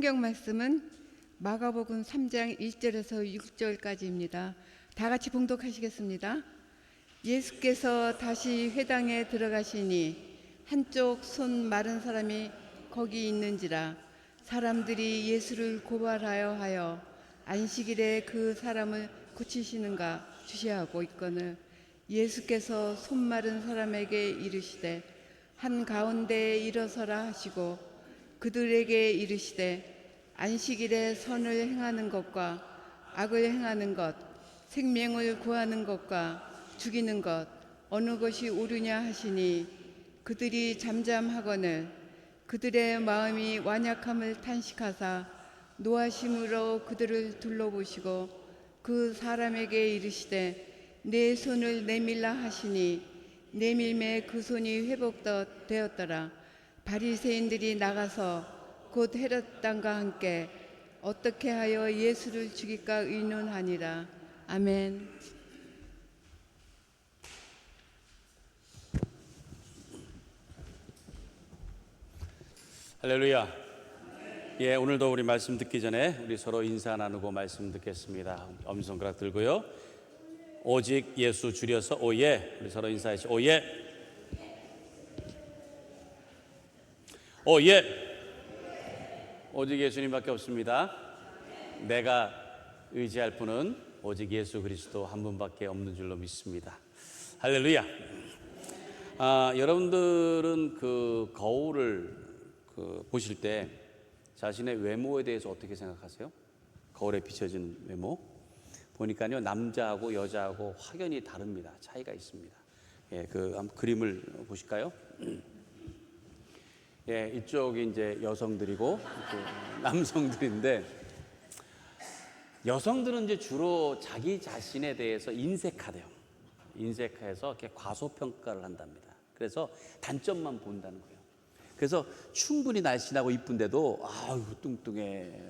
성경 말씀은 마가복음 3장 1절에서 6절까지입니다. 다 같이 봉독하시겠습니다. 예수께서 다시 회당에 들어가시니 한쪽 손 마른 사람이 거기 있는지라. 사람들이 예수를 고발하여 하여 안식일에 그 사람을 고치시는가 주시하고 있거늘 예수께서 손 마른 사람에게 이르시되 한가운데에 일어서라 하시고 그들에게 이르시되 안식일에 선을 행하는 것과 악을 행하는 것, 생명을 구하는 것과 죽이는 것 어느 것이 옳으냐 하시니 그들이 잠잠하거늘 그들의 마음이 완약함을 탄식하사 노하심으로 그들을 둘러보시고 그 사람에게 이르시되 내 손을 내밀라 하시니 내밀매 그 손이 회복되었더라. 바리새인들이 나가서 곧 헤롯 당과 함께 어떻게 하여 예수를 죽일까 의논하니라. 아멘. 할렐루야. 예, 오늘도 우리 말씀 듣기 전에 우리 서로 인사 나누고 말씀 듣겠습니다. 엄지손가락 들고요. 오직 예수 줄여서 오예. 우리 서로 인사하시죠. 오예. 오예. 오직 예수님밖에 없습니다. 내가 의지할 분은 오직 예수 그리스도 한 분밖에 없는 줄로 믿습니다. 할렐루야. 여러분들은 그 거울을 보실 때 자신의 외모에 대해서 어떻게 생각하세요? 거울에 비춰지는 외모 보니까요, 남자하고 여자하고 확연히 다릅니다. 차이가 있습니다. 예, 한번 그림을 보실까요? 예, 이쪽이 이제 여성들이고 남성들인데, 여성들은 이제 주로 자기 자신에 대해서 인색하대요. 인색해서 이렇게 과소평가를 한답니다. 그래서 단점만 본다는 거예요. 그래서 충분히 날씬하고 이쁜데도 아유 뚱뚱해,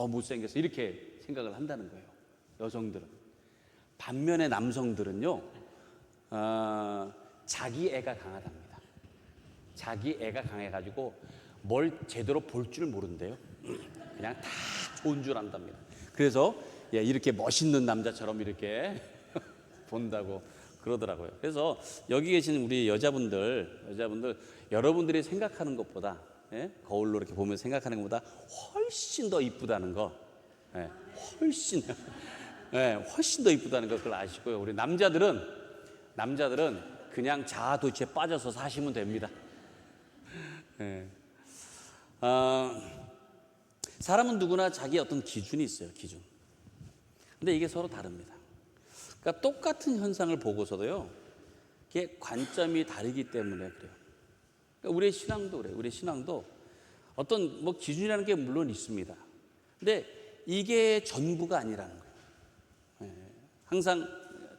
못생겨서 이렇게 생각을 한다는 거예요, 여성들은. 반면에 남성들은요, 자기 애가 강하답니다. 자기 애가 강해가지고 뭘 제대로 볼 줄 모른대요. 그냥 다 좋은 줄 안답니다. 그래서 이렇게 멋있는 남자처럼 이렇게 본다고 그러더라고요. 그래서 여기 계신 우리 여자분들 여러분들이 생각하는 것보다, 거울로 이렇게 보면 생각하는 것보다 훨씬 더 이쁘다는 거, 훨씬 더 이쁘다는 거 그걸 아시고요. 우리 남자들은 그냥 자아도취에 빠져서 사시면 됩니다. 사람은 누구나 자기 어떤 기준이 있어요, 기준. 근데 이게 서로 다릅니다. 그러니까 똑같은 현상을 보고서도요, 이게 관점이 다르기 때문에 그래요. 그러니까 우리의 신앙도 그래요. 우리의 신앙도 어떤 기준이라는 게 물론 있습니다. 근데 이게 전부가 아니라는 거예요. 항상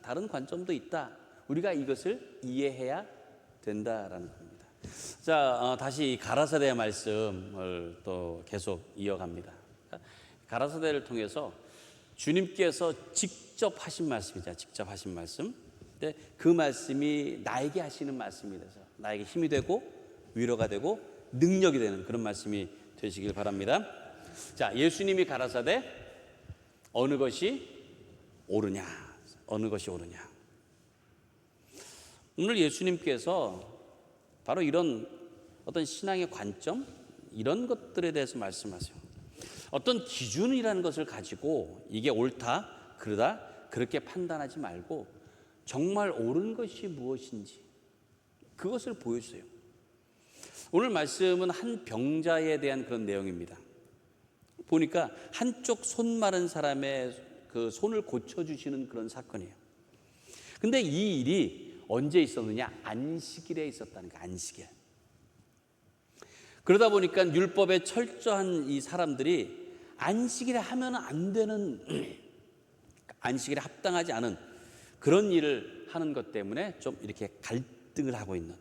다른 관점도 있다. 우리가 이것을 이해해야 된다라는 겁니다. 자, 다시 가라사대 말씀을 또 계속 이어갑니다. 가라사대를 통해서 주님께서 직접 하신 말씀이죠. 직접 하신 말씀. 근데 그 말씀이 나에게 하시는 말씀이 돼서 나에게 힘이 되고 위로가 되고 능력이 되는 그런 말씀이 되시길 바랍니다. 자, 예수님이 가라사대 어느 것이 옳으냐, 어느 것이 옳으냐. 오늘 예수님께서 바로 이런 어떤 신앙의 관점, 이런 것들에 대해서 말씀하세요. 어떤 기준이라는 것을 가지고 이게 옳다, 그러다 그렇게 판단하지 말고 정말 옳은 것이 무엇인지 그것을 보여주세요. 오늘 말씀은 한 병자에 대한 그런 내용입니다. 보니까 한쪽 손 마른 사람의 그 손을 고쳐주시는 그런 사건이에요. 근데 이 일이 언제 있었느냐? 안식일에 있었다는 거예요. 안식일. 그러다 보니까 율법에 철저한 이 사람들이 안식일에 하면 안 되는, 안식일에 합당하지 않은 그런 일을 하는 것 때문에 좀 이렇게 갈등을 하고 있는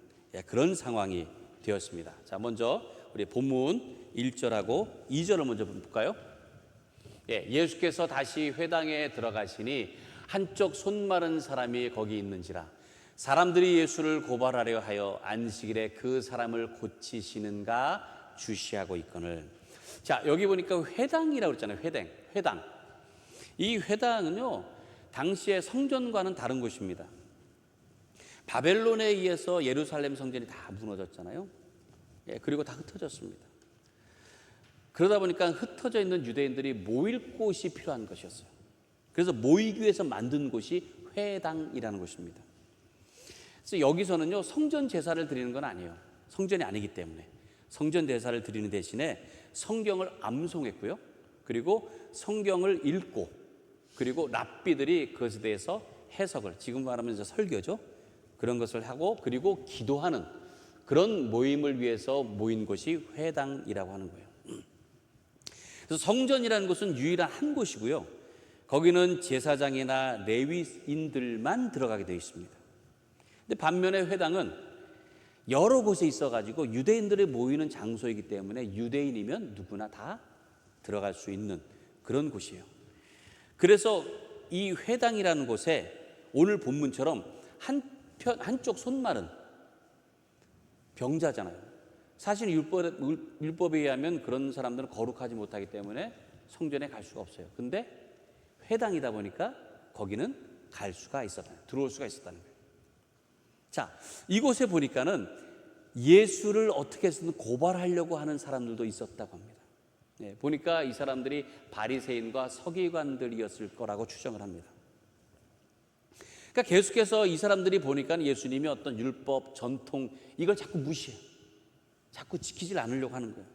그런 상황이 되었습니다. 자, 먼저 우리 본문 1절하고 2절을 먼저 볼까요? 예수께서 다시 회당에 들어가시니 한쪽 손 마른 사람이 거기 있는지라. 사람들이 예수를 고발하려 하여 안식일에 그 사람을 고치시는가 주시하고 있거늘. 자, 여기 보니까 회당이라고 그랬잖아요. 회당. 이 회당은요, 당시의 성전과는 다른 곳입니다. 바벨론에 의해서 예루살렘 성전이 다 무너졌잖아요. 예, 그리고 다 흩어졌습니다. 그러다 보니까 흩어져 있는 유대인들이 모일 곳이 필요한 것이었어요. 그래서 모이기 위해서 만든 곳이 회당이라는 곳입니다. 그래서 여기서는요, 성전 제사를 드리는 건 아니에요. 성전이 아니기 때문에 성전 제사를 드리는 대신에 성경을 암송했고요. 그리고 성경을 읽고, 그리고 랍비들이 그것에 대해서 해석을, 지금 말하면 이제 설교죠. 그런 것을 하고, 그리고 기도하는 그런 모임을 위해서 모인 곳이 회당이라고 하는 거예요. 그래서 성전이라는 곳은 유일한 한 곳이고요. 거기는 제사장이나 레위인들만 들어가게 되어 있습니다. 근데 반면에 회당은 여러 곳에 있어가지고 유대인들이 모이는 장소이기 때문에 유대인이면 누구나 다 들어갈 수 있는 그런 곳이에요. 그래서 이 회당이라는 곳에 오늘 본문처럼 한쪽 손말은 병자잖아요. 사실 율법에 의하면 그런 사람들은 거룩하지 못하기 때문에 성전에 갈 수가 없어요. 근데 회당이다 보니까 거기는 갈 수가 있었다, 들어올 수가 있었다는 거예요. 자, 이곳에 보니까는 예수를 어떻게 해서든 고발하려고 하는 사람들도 있었다고 합니다. 네, 보니까 이 사람들이 바리새인과 서기관들이었을 거라고 추정을 합니다. 그러니까 계속해서 이 사람들이 보니까 예수님이 어떤 율법, 전통 이걸 자꾸 무시해요. 자꾸 지키질 않으려고 하는 거예요.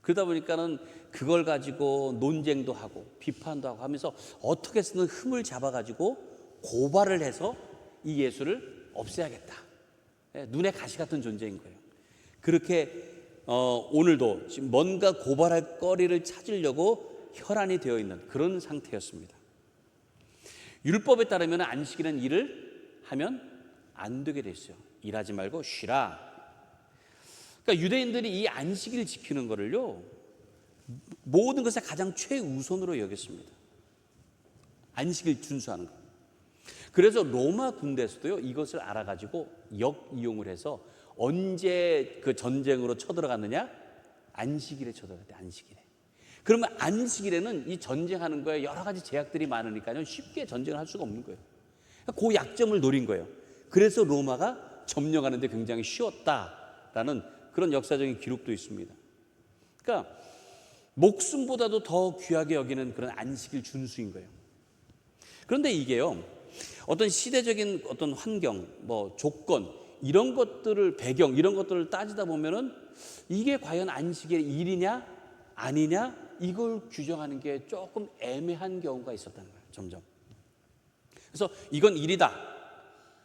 그러다 보니까는 그걸 가지고 논쟁도 하고 비판도 하고 하면서 어떻게 해서든 흠을 잡아가지고 고발을 해서 이 예수를 없애야겠다. 눈에 가시 같은 존재인 거예요. 그렇게 오늘도 지금 뭔가 고발할 거리를 찾으려고 혈안이 되어 있는 그런 상태였습니다. 율법에 따르면 안식일은 일을 하면 안 되게 돼 있어요. 일하지 말고 쉬라. 그러니까 유대인들이 이 안식일 지키는 거를요, 모든 것에 가장 최우선으로 여겼습니다. 안식일 준수하는 거. 그래서 로마 군대에서도요, 이것을 알아가지고 역이용을 해서 언제 그 전쟁으로 쳐들어갔느냐? 안식일에 쳐들어갔대, 안식일에. 그러면 안식일에는 이 전쟁하는 거에 여러 가지 제약들이 많으니까요, 쉽게 전쟁을 할 수가 없는 거예요. 그 약점을 노린 거예요. 그래서 로마가 점령하는 데 굉장히 쉬웠다라는 그런 역사적인 기록도 있습니다. 그러니까 목숨보다도 더 귀하게 여기는 그런 안식일 준수인 거예요. 그런데 이게요, 어떤 시대적인 어떤 환경, 조건, 이런 것들을 배경, 이런 것들을 따지다 보면은 이게 과연 안식일의 일이냐 아니냐 이걸 규정하는 게 조금 애매한 경우가 있었다는 거예요. 점점. 그래서 이건 일이다,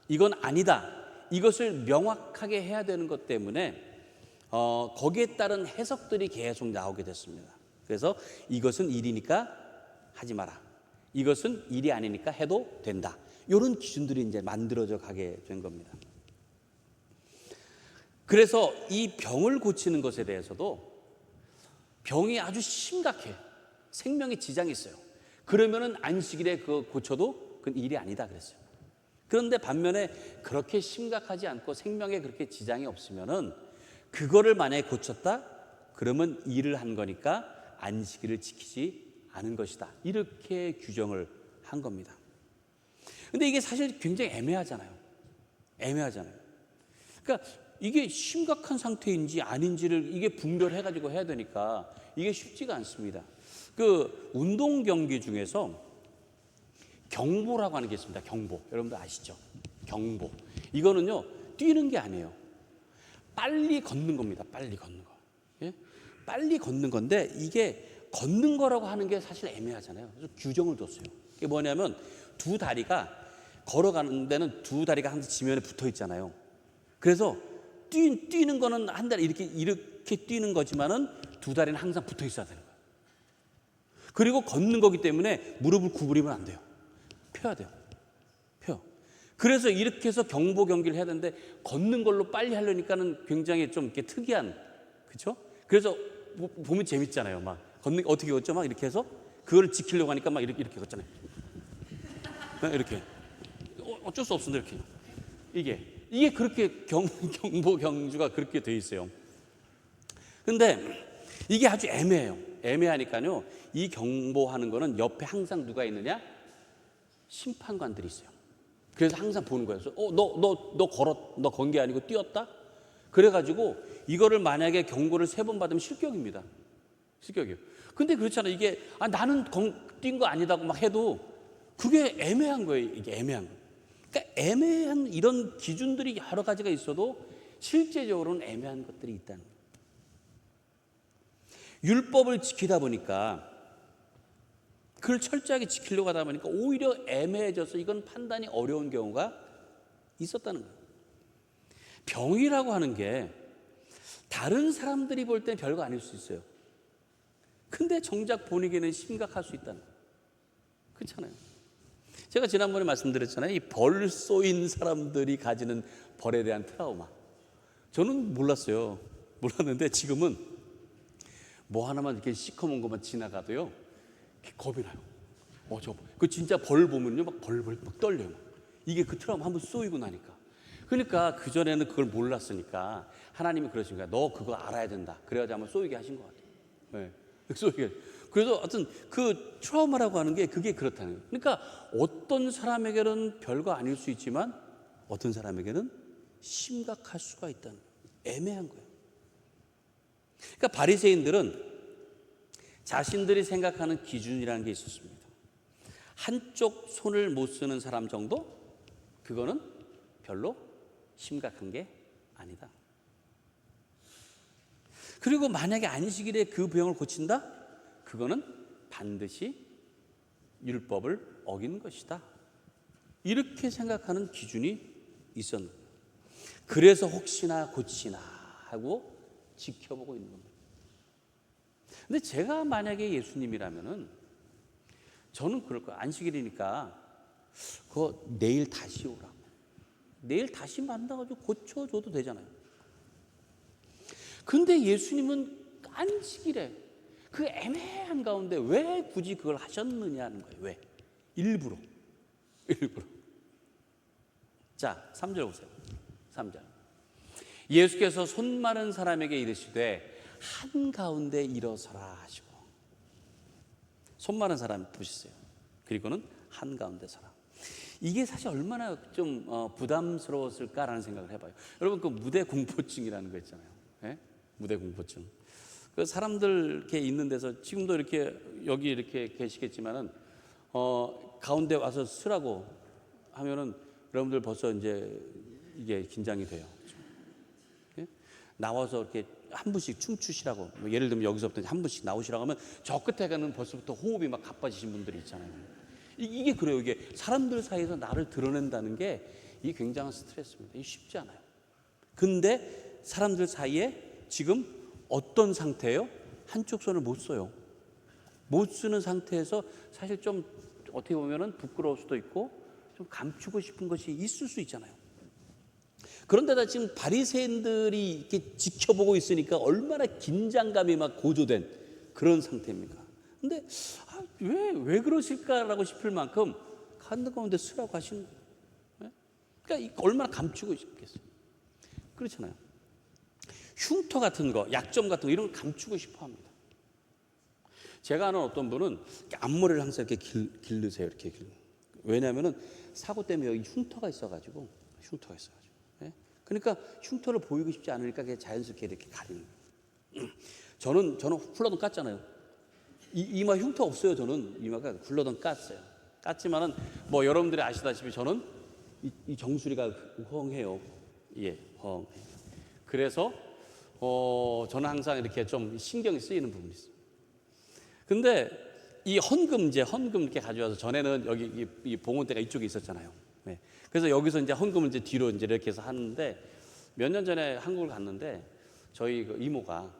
이건 아니다, 이것을 명확하게 해야 되는 것 때문에 거기에 따른 해석들이 계속 나오게 됐습니다. 그래서 이것은 일이니까 하지 마라, 이것은 일이 아니니까 해도 된다, 이런 기준들이 이제 만들어져 가게 된 겁니다. 그래서 이 병을 고치는 것에 대해서도 병이 아주 심각해, 생명에 지장이 있어요. 그러면은 안식일에 그거 고쳐도 그건 일이 아니다 그랬어요. 그런데 반면에 그렇게 심각하지 않고 생명에 그렇게 지장이 없으면은 그거를 만약에 고쳤다 그러면 일을 한 거니까 안식일을 지키지 않은 것이다, 이렇게 규정을 한 겁니다. 근데 이게 사실 굉장히 애매하잖아요. 그러니까 이게 심각한 상태인지 아닌지를 이게 분별해가지고 해야 되니까 이게 쉽지가 않습니다. 그 운동 경기 중에서 경보라고 하는 게 있습니다. 경보, 여러분들 아시죠? 경보. 이거는요, 뛰는 게 아니에요. 빨리 걷는 겁니다. 빨리 걷는 거. 예? 빨리 걷는 건데 이게 걷는 거라고 하는 게 사실 애매하잖아요. 그래서 규정을 뒀어요. 이게 뭐냐면 두 다리가 걸어가는 데는 두 다리가 항상 지면에 붙어 있잖아요. 그래서 뛰는 거는 한 다리 이렇게 뛰는 거지만은 두 다리는 항상 붙어 있어야 되는 거예요. 그리고 걷는 거기 때문에 무릎을 구부리면 안 돼요. 펴야 돼요. 그래서 이렇게 해서 경보 경기를 해야 되는데 걷는 걸로 빨리 하려니까는 굉장히 좀 이렇게 특이한, 그렇죠? 그래서 보면 재밌잖아요. 막 걷는 어떻게 걷죠? 막 이렇게 해서 그걸 지키려고 하니까 막 이렇게 걷잖아요. 이렇게 어쩔 수 없습니다. 이렇게 이게 그렇게 경보 경주가 그렇게 돼 있어요. 근데 이게 아주 애매해요. 애매하니까요, 이 경보하는 거는 옆에 항상 누가 있느냐? 심판관들이 있어요. 그래서 항상 보는 거예요. 너 건 게 아니고 뛰었다? 그래가지고 이거를 만약에 경고를 3번 받으면 실격입니다. 실격이에요. 근데 그렇잖아요. 이게 나는 뛴 거 아니다고 막 해도 그게 애매한 거예요. 이게 애매한 거예요. 그러니까 애매한 이런 기준들이 여러 가지가 있어도 실제적으로는 애매한 것들이 있다는 거예요. 율법을 지키다 보니까, 그걸 철저하게 지키려고 하다 보니까 오히려 애매해져서 이건 판단이 어려운 경우가 있었다는 거예요. 병이라고 하는 게 다른 사람들이 볼 땐 별거 아닐 수 있어요. 근데 정작 본인에게는 심각할 수 있다는 거예요. 그렇잖아요. 제가 지난번에 말씀드렸잖아요. 이 벌 쏘인 사람들이 가지는 벌에 대한 트라우마. 저는 몰랐어요. 몰랐는데 지금은 뭐 하나만 이렇게 시커먼 것만 지나가도요, 겁이 나요. 그 진짜 벌 보면요, 막 벌벌 막 떨려요. 이게 그 트라우마 한번 쏘이고 나니까. 그러니까 그전에는 그걸 몰랐으니까 하나님이 그러시니까 너 그거 알아야 된다. 그래야지 한번 쏘이게 하신 것 같아요. 네. 쏘이게. 그래서 하여튼 그 트라우마라고 하는 게 그게 그렇다는 거예요. 그러니까 어떤 사람에게는 별거 아닐 수 있지만 어떤 사람에게는 심각할 수가 있다는 거예요. 애매한 거예요. 그러니까 바리새인들은 자신들이 생각하는 기준이라는 게 있었습니다. 한쪽 손을 못 쓰는 사람 정도? 그거는 별로 심각한 게 아니다. 그리고 만약에 안식일에 그 병을 고친다? 그거는 반드시 율법을 어긴 것이다. 이렇게 생각하는 기준이 있었는 거예요. 그래서 혹시나 고치나 하고 지켜보고 있는 겁니다. 근데 제가 만약에 예수님이라면은 저는 그럴 거예요. 안식일이니까 그거 내일 다시 오라고. 내일 다시 만나가지고 고쳐줘도 되잖아요. 근데 예수님은 안식일에 그 애매한 가운데 왜 굳이 그걸 하셨느냐는 거예요. 왜? 일부러. 자, 3절 보세요. 3절. 예수께서 손 마른 사람에게 이르시되 한가운데 일어서라 하시고. 손 마른 사람 보셨어요. 그리고는 한가운데 서라. 이게 사실 얼마나 좀 부담스러웠을까라는 생각을 해봐요. 여러분, 그 무대 공포증이라는 거 있잖아요. 네? 무대 공포증. 그 사람들 이렇게 있는 데서 지금도 이렇게 여기 이렇게 계시겠지만은 가운데 와서 쓰라고 하면은 여러분들 벌써 이제 이게 긴장이 돼요. 네? 나와서 이렇게 한 분씩 춤추시라고, 뭐 예를 들면 여기서부터 한 분씩 나오시라고 하면 저 끝에 가는 벌써부터 호흡이 막 가빠지신 분들이 있잖아요. 이게 그래요. 이게 사람들 사이에서 나를 드러낸다는 게 이게 굉장한 스트레스입니다. 이게 쉽지 않아요. 근데 사람들 사이에 지금 어떤 상태예요? 한쪽 손을 못 써요. 못 쓰는 상태에서 사실 좀 어떻게 보면은 부끄러울 수도 있고 좀 감추고 싶은 것이 있을 수 있잖아요. 그런데다 지금 바리새인들이 이렇게 지켜보고 있으니까 얼마나 긴장감이 막 고조된 그런 상태입니까? 근데 왜 그러실까라고 싶을 만큼 한가운데 쓰라고 하시는 거예요. 그러니까 얼마나 감추고 싶겠어요. 그렇잖아요. 흉터 같은 거, 약점 같은 거 이런 걸 감추고 싶어 합니다. 제가 아는 어떤 분은 앞머리를 항상 이렇게 기르세요. 이렇게 왜냐하면은 사고 때문에 여기 흉터가 있어가지고. 네? 그러니까 흉터를 보이고 싶지 않으니까 그냥 자연스럽게 이렇게 가리는 거예요. 저는 훌러덩 깠잖아요. 이마 흉터 없어요. 저는 이마가 훌러덩 깠어요. 깠지만은 뭐 여러분들이 아시다시피 저는 이 정수리가 헝해요. 예, 헝. 그래서 저는 항상 이렇게 좀 신경이 쓰이는 부분이 있어요. 근데 이 헌금 이렇게 가져와서 전에는 여기 이 봉헌대가 이쪽에 있었잖아요. 네. 그래서 여기서 이제 헌금을 이제 뒤로 이제 이렇게 해서 하는데 몇 년 전에 한국을 갔는데 저희 그 이모가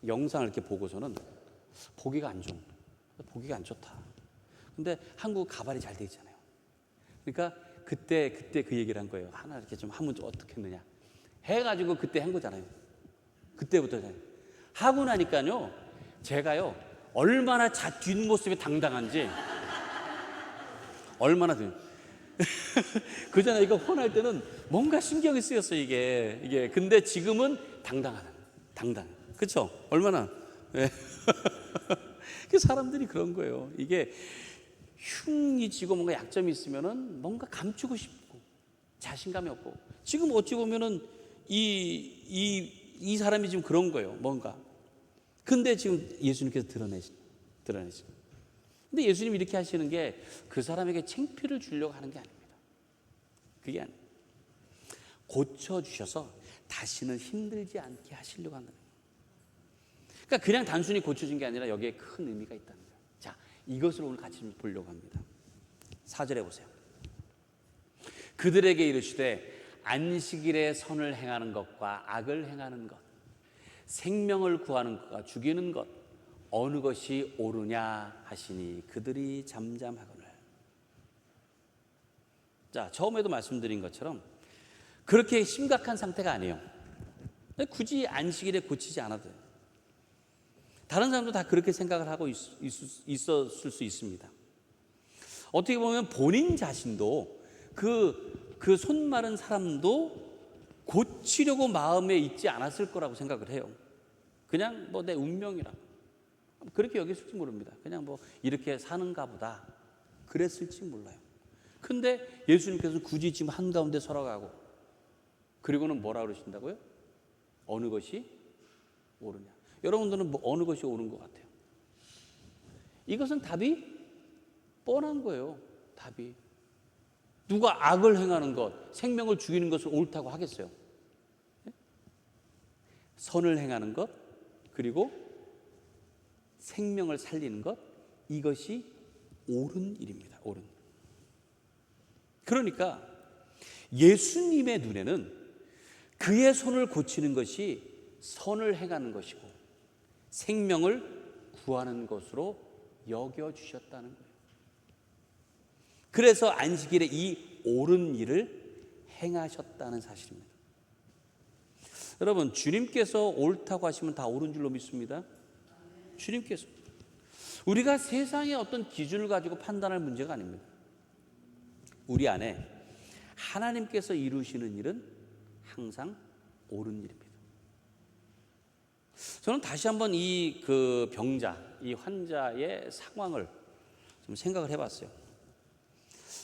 영상을 이렇게 보고서는 보기가 안 좋다. 근데 한국 가발이 잘 돼 있잖아요. 그러니까 그때 그 얘기를 한 거예요. 하나 이렇게 좀 하면 좀 어떻겠느냐 해가지고 그때 한 거잖아요. 그때부터 하고 나니까요, 제가요 얼마나 뒷모습이 당당한지 얼마나 그 전에 이거 헌할 때는 뭔가 신경이 쓰였어요. 이게 근데 지금은 당당. 그렇죠? 얼마나 예. 그 사람들이 그런 거예요. 이게 흉이 지고 뭔가 약점이 있으면은 뭔가 감추고 싶고 자신감이 없고, 지금 어찌 보면은 이 사람이 지금 그런 거예요. 뭔가. 근데 지금 예수님께서 드러내시. 근데 예수님이 이렇게 하시는 게 그 사람에게 창피를 주려고 하는 게 아닙니다. 그게 아니에요. 고쳐주셔서 다시는 힘들지 않게 하시려고 한다는 거예요. 그러니까 그냥 단순히 고쳐준 게 아니라 여기에 큰 의미가 있다는 거예요. 자, 이것을 오늘 같이 좀 보려고 합니다. 4절에 보세요. 그들에게 이르시되 안식일에 선을 행하는 것과 악을 행하는 것, 생명을 구하는 것과 죽이는 것, 어느 것이 옳으냐 하시니 그들이 잠잠하거늘. 자, 처음에도 말씀드린 것처럼 그렇게 심각한 상태가 아니에요. 굳이 안식일에 고치지 않아도 돼요. 다른 사람도 다 그렇게 생각을 하고 있었을 수 있습니다. 어떻게 보면 본인 자신도 그 손 마른 사람도 고치려고 마음에 있지 않았을 거라고 생각을 해요. 그냥 뭐 내 운명이라 그렇게 여겼을지 모릅니다. 그냥 뭐 이렇게 사는가 보다 그랬을지 몰라요. 근데 예수님께서 굳이 지금 한가운데 서러가고, 그리고는 뭐라 그러신다고요? 어느 것이 옳으냐. 여러분들은 뭐 어느 것이 옳은 것 같아요? 이것은 답이 뻔한 거예요. 답이. 누가 악을 행하는 것, 생명을 죽이는 것을 옳다고 하겠어요? 선을 행하는 것, 그리고 생명을 살리는 것, 이것이 옳은 일입니다. 옳은. 그러니까 예수님의 눈에는 그의 손을 고치는 것이 선을 행하는 것이고 생명을 구하는 것으로 여겨주셨다는 거예요. 그래서 안식일에 이 옳은 일을 행하셨다는 사실입니다. 여러분, 주님께서 옳다고 하시면 다 옳은 줄로 믿습니다. 주님께서. 우리가 세상의 어떤 기준을 가지고 판단할 문제가 아닙니다. 우리 안에 하나님께서 이루시는 일은 항상 옳은 일입니다. 저는 다시 한번 이 병자, 이 환자의 상황을 좀 생각을 해봤어요.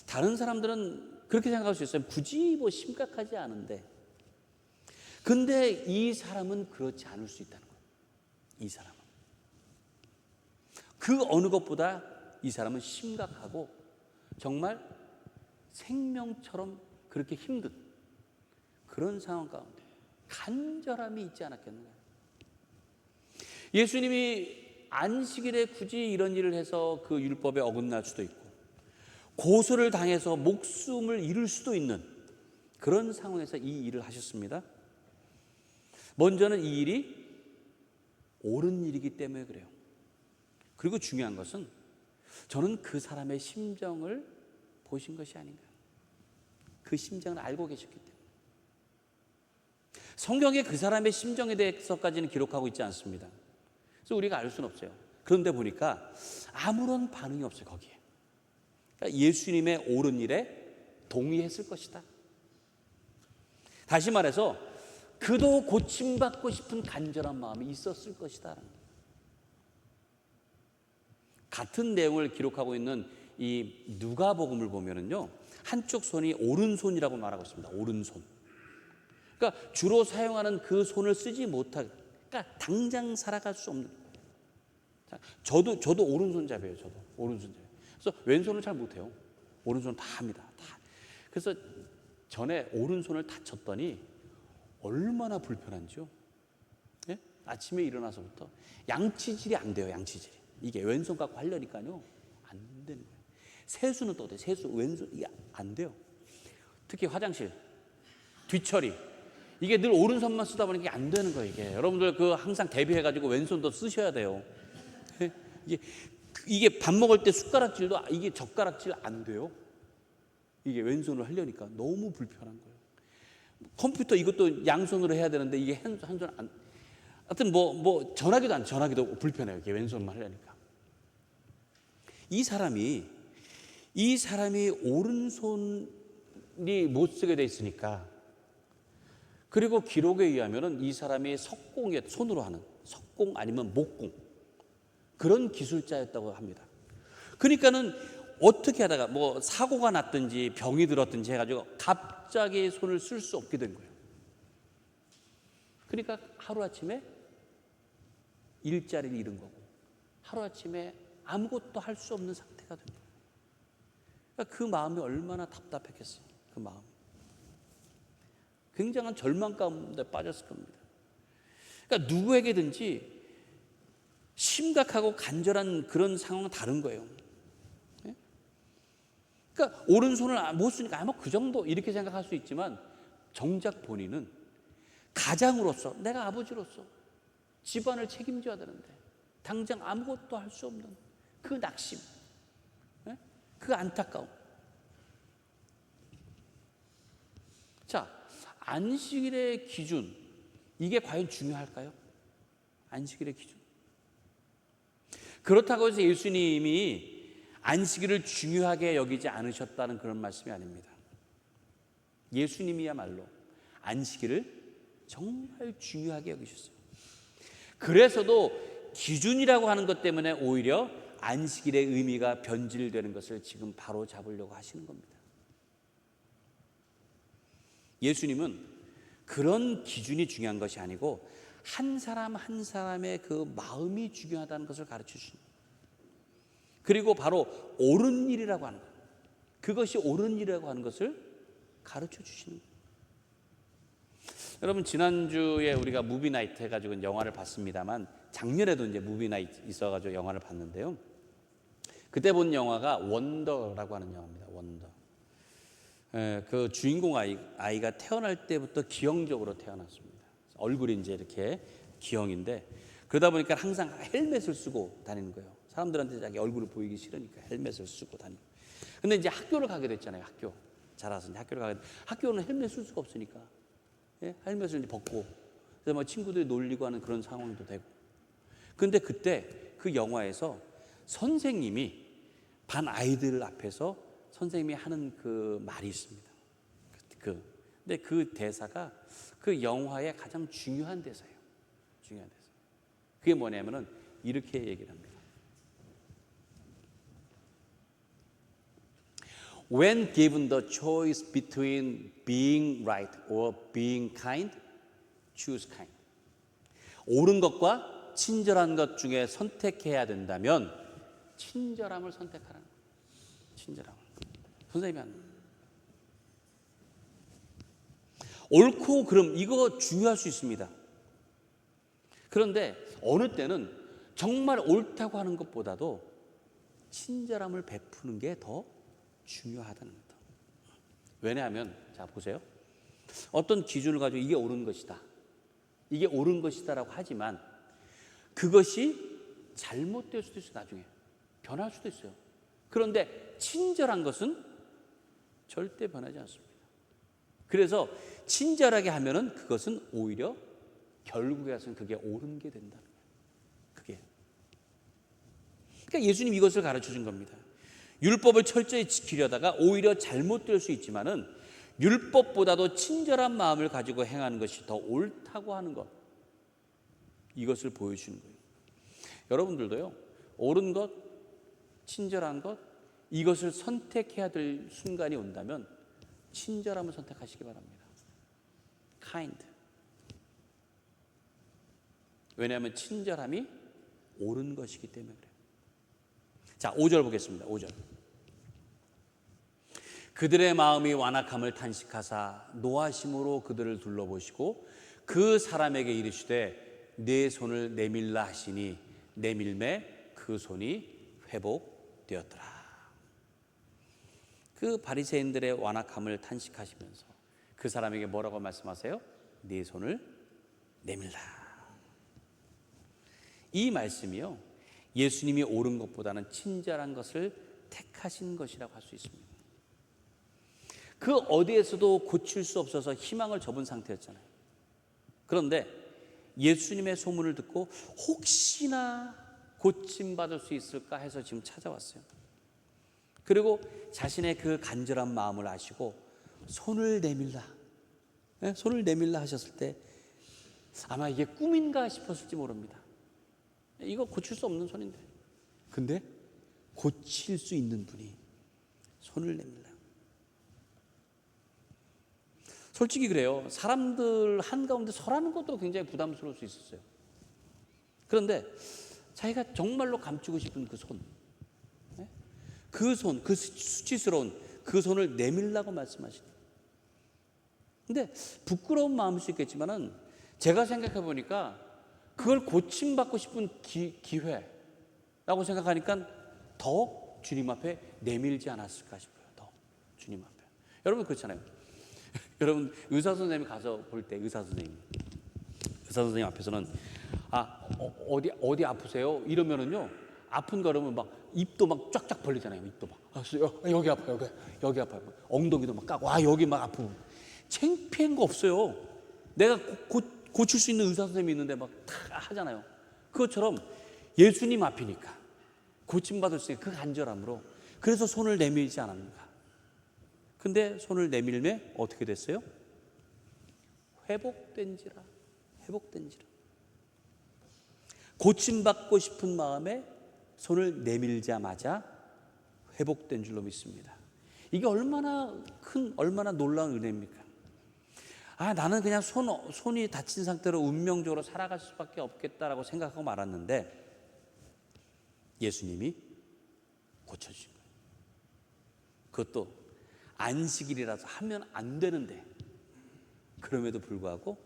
다른 사람들은 그렇게 생각할 수 있어요. 굳이 뭐 심각하지 않은데. 근데 이 사람은 그렇지 않을 수 있다는 거예요. 이 사람은. 그 어느 것보다 이 사람은 심각하고 정말 생명처럼 그렇게 힘든 그런 상황 가운데 간절함이 있지 않았겠는가. 예수님이 안식일에 굳이 이런 일을 해서 그 율법에 어긋날 수도 있고 고소를 당해서 목숨을 잃을 수도 있는 그런 상황에서 이 일을 하셨습니다. 먼저는 이 일이 옳은 일이기 때문에 그래요. 그리고 중요한 것은 저는 그 사람의 심정을 보신 것이 아닌가. 그 심정을 알고 계셨기 때문에. 성경에 그 사람의 심정에 대해서까지는 기록하고 있지 않습니다. 그래서 우리가 알 수는 없어요. 그런데 보니까 아무런 반응이 없어요, 거기에. 그러니까 예수님의 옳은 일에 동의했을 것이다. 다시 말해서 그도 고침받고 싶은 간절한 마음이 있었을 것이다. 같은 내용을 기록하고 있는 이 누가복음을 보면은요, 한쪽 손이 오른손이라고 말하고 있습니다. 오른손. 그러니까 주로 사용하는 그 손을 쓰지 못하게, 그러니까 당장 살아갈 수 없는. 저도 오른손잡이에요. 저도 오른손잡이. 그래서 왼손을 잘 못해요. 오른손 다 합니다. 다. 그래서 전에 오른손을 다쳤더니 얼마나 불편한지요. 예? 아침에 일어나서부터 양치질이 안 돼요. 양치질이. 이게 왼손 갖고 하려니까요 안 되는 거예요. 세수는 또 돼. 세수 왼손 이게 안 돼요. 특히 화장실 뒤처리 이게 늘 오른손만 쓰다 보니까 이게 안 되는 거예요. 이게 여러분들 그 항상 대비해가지고 왼손도 쓰셔야 돼요. 예? 이게 밥 먹을 때 숟가락질도 이게 젓가락질 안 돼요. 이게 왼손으로 하려니까 너무 불편한 거예요. 컴퓨터 이것도 양손으로 해야 되는데 이게 한 손 안. 하여튼 뭐 전화기도 불편해요. 이게 왼손만 하려니까. 이 사람이 오른손이 못 쓰게 돼 있으니까. 그리고 기록에 의하면은 이 사람이 석공에 손으로 하는 석공 아니면 목공 그런 기술자였다고 합니다. 그러니까는 어떻게 하다가 뭐 사고가 났든지 병이 들었든지 해가지고 갑자기 손을 쓸 수 없게 된 거예요. 그러니까 하루아침에 일자리를 잃은 거고 하루아침에 아무것도 할 수 없는 상태가 된 거예요. 그러니까 그 마음이 얼마나 답답했겠어요. 그 마음. 굉장한 절망 가운데 빠졌을 겁니다. 그러니까 누구에게든지 심각하고 간절한 그런 상황은 다른 거예요. 예? 그러니까 오른손을 못 쓰니까 아마 그 정도 이렇게 생각할 수 있지만 정작 본인은 가장으로서 내가 아버지로서 집안을 책임져야 되는데 당장 아무것도 할 수 없는 그 낙심, 예? 그 안타까움. 자, 안식일의 기준 이게 과연 중요할까요? 안식일의 기준. 그렇다고 해서 예수님이 안식일을 중요하게 여기지 않으셨다는 그런 말씀이 아닙니다. 예수님이야말로 안식일을 정말 중요하게 여기셨어요. 그래서도 기준이라고 하는 것 때문에 오히려 안식일의 의미가 변질되는 것을 지금 바로 잡으려고 하시는 겁니다. 예수님은 그런 기준이 중요한 것이 아니고 한 사람 한 사람의 그 마음이 중요하다는 것을 가르쳐 주십니다. 그리고 바로 옳은 일이라고 하는 것, 그것이 옳은 일이라고 하는 것을 가르쳐 주시는 거예요. 여러분 지난주에 우리가 무비나이트 해가지고 영화를 봤습니다만 작년에도 이제 무비나이트 있어가지고 영화를 봤는데요. 그때 본 영화가 원더라고 하는 영화입니다. 원더. 그 주인공 아이가 태어날 때부터 기형적으로 태어났습니다. 얼굴이 이제 이렇게 기형인데 그러다 보니까 항상 헬멧을 쓰고 다니는 거예요. 사람들한테 자기 얼굴을 보이기 싫으니까 헬멧을 쓰고 다니고. 근데 이제 학교를 가게 됐잖아요. 학교 자라서 이제 학교를 가게. 학교는 헬멧 쓸 수가 없으니까 헬멧을 이제 벗고 그래서 뭐 친구들이 놀리고 하는 그런 상황도 되고. 근데 그때 그 영화에서 선생님이 반 아이들 앞에서 선생님이 하는 그 말이 있습니다. 근데 그 대사가 그 영화의 가장 중요한 대사예요. 중요한 대사. 그게 뭐냐면은 이렇게 얘기를 합니다. When given the choice between being right or being kind, choose kind. 옳은 것과 친절한 것 중에 선택해야 된다면 친절함을 선택하라는 거예요. 친절함. 선생님이 하는 거예요. 옳고 그름 이거 중요할 수 있습니다. 그런데 어느 때는 정말 옳다고 하는 것보다도 친절함을 베푸는 게 더 중요하다는 겁니다. 왜냐하면 자 보세요. 어떤 기준을 가지고 이게 옳은 것이다. 이게 옳은 것이다라고 하지만 그것이 잘못될 수도 있어요. 나중에 변할 수도 있어요. 그런데 친절한 것은 절대 변하지 않습니다. 그래서 친절하게 하면은 그것은 오히려 결국에 가서는 그게 옳은 게 된다는 거예요. 그게. 그러니까 예수님 이것을 가르쳐 준 겁니다. 율법을 철저히 지키려다가 오히려 잘못될 수 있지만은 율법보다도 친절한 마음을 가지고 행하는 것이 더 옳다고 하는 것. 이것을 보여주는 거예요. 여러분들도요. 옳은 것, 친절한 것 이것을 선택해야 될 순간이 온다면 친절함을 선택하시기 바랍니다. kind. 왜냐하면 친절함이 옳은 것이기 때문에 그래요. 자, 5절 보겠습니다. 5절. 그들의 마음이 완악함을 탄식하사 노하심으로 그들을 둘러보시고 그 사람에게 이르시되 내 손을 내밀라 하시니 내밀매 그 손이 회복되었더라. 그 바리새인들의 완악함을 탄식하시면서 그 사람에게 뭐라고 말씀하세요? 네 손을 내밀라. 이 말씀이요 예수님이 옳은 것보다는 친절한 것을 택하신 것이라고 할 수 있습니다. 그 어디에서도 고칠 수 없어서 희망을 접은 상태였잖아요. 그런데 예수님의 소문을 듣고 혹시나 고침받을 수 있을까 해서 지금 찾아왔어요. 그리고 자신의 그 간절한 마음을 아시고 손을 내밀라, 손을 내밀라 하셨을 때 아마 이게 꿈인가 싶었을지 모릅니다. 이거 고칠 수 없는 손인데. 근데 고칠 수 있는 분이 손을 내밀어요. 솔직히 그래요. 사람들 한가운데 서라는 것도 굉장히 부담스러울 수 있었어요. 그런데 자기가 정말로 감추고 싶은 그 손, 그 손, 그 수치스러운 그 손을 내밀라고 말씀하시는. 근데 부끄러운 마음일 수 있겠지만은 제가 생각해 보니까 그걸 고침받고 싶은 기회라고 생각하니까 더 주님 앞에 내밀지 않았을까 싶어요. 더 주님 앞에. 여러분 그렇잖아요. 여러분 의사 선생님 가서 볼 때 의사 선생님 앞에서는 어디 아프세요? 이러면은요 아픈 거 그러면 막 입도 막 쫙쫙 벌리잖아요. 입도 막 여기 아파요. 여기 아파요. 엉덩이도 막 까고 여기 막 아프고 창피한 거 없어요. 내가 고칠 수 있는 의사 선생님이 있는데 막 다 하잖아요. 그것처럼 예수님 앞이니까 고침받을 수 있는 그 간절함으로 그래서 손을 내밀지 않았는가. 근데 손을 내밀매 어떻게 됐어요? 회복된지라. 고침받고 싶은 마음에 손을 내밀자마자 회복된 줄로 믿습니다. 이게 얼마나 놀라운 은혜입니까? 나는 그냥 손이 다친 상태로 운명적으로 살아갈 수밖에 없겠다라고 생각하고 말았는데 예수님이 고쳐주신 거예요. 그것도 안식일이라서 하면 안 되는데 그럼에도 불구하고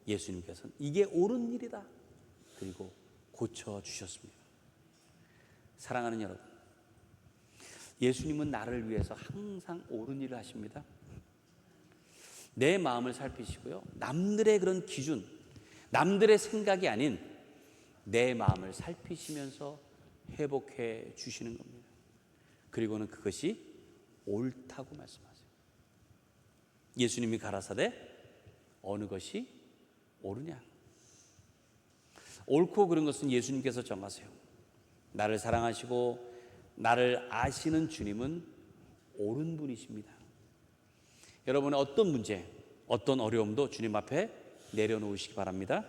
예수님께서는 이게 옳은 일이다. 그리고 고쳐주셨습니다. 사랑하는 여러분, 예수님은 나를 위해서 항상 옳은 일을 하십니다. 내 마음을 살피시고요. 남들의 그런 기준, 남들의 생각이 아닌 내 마음을 살피시면서 회복해 주시는 겁니다. 그리고는 그것이 옳다고 말씀하세요. 예수님이 가라사대 어느 것이 옳으냐. 옳고 그른 것은 예수님께서 정하세요. 나를 사랑하시고 나를 아시는 주님은 옳은 분이십니다. 여러분의 어떤 문제, 어떤 어려움도 주님 앞에 내려놓으시기 바랍니다.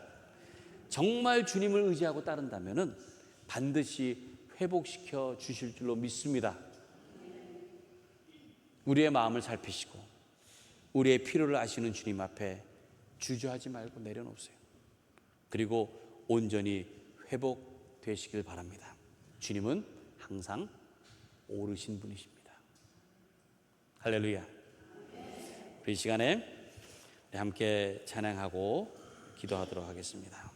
정말 주님을 의지하고 따른다면 반드시 회복시켜 주실 줄로 믿습니다. 우리의 마음을 살피시고 우리의 필요를 아시는 주님 앞에 주저하지 말고 내려놓으세요. 그리고 온전히 회복되시길 바랍니다. 주님은 항상 옳으신 분이십니다. 할렐루야. 우리 이 시간에 함께 찬양하고 기도하도록 하겠습니다.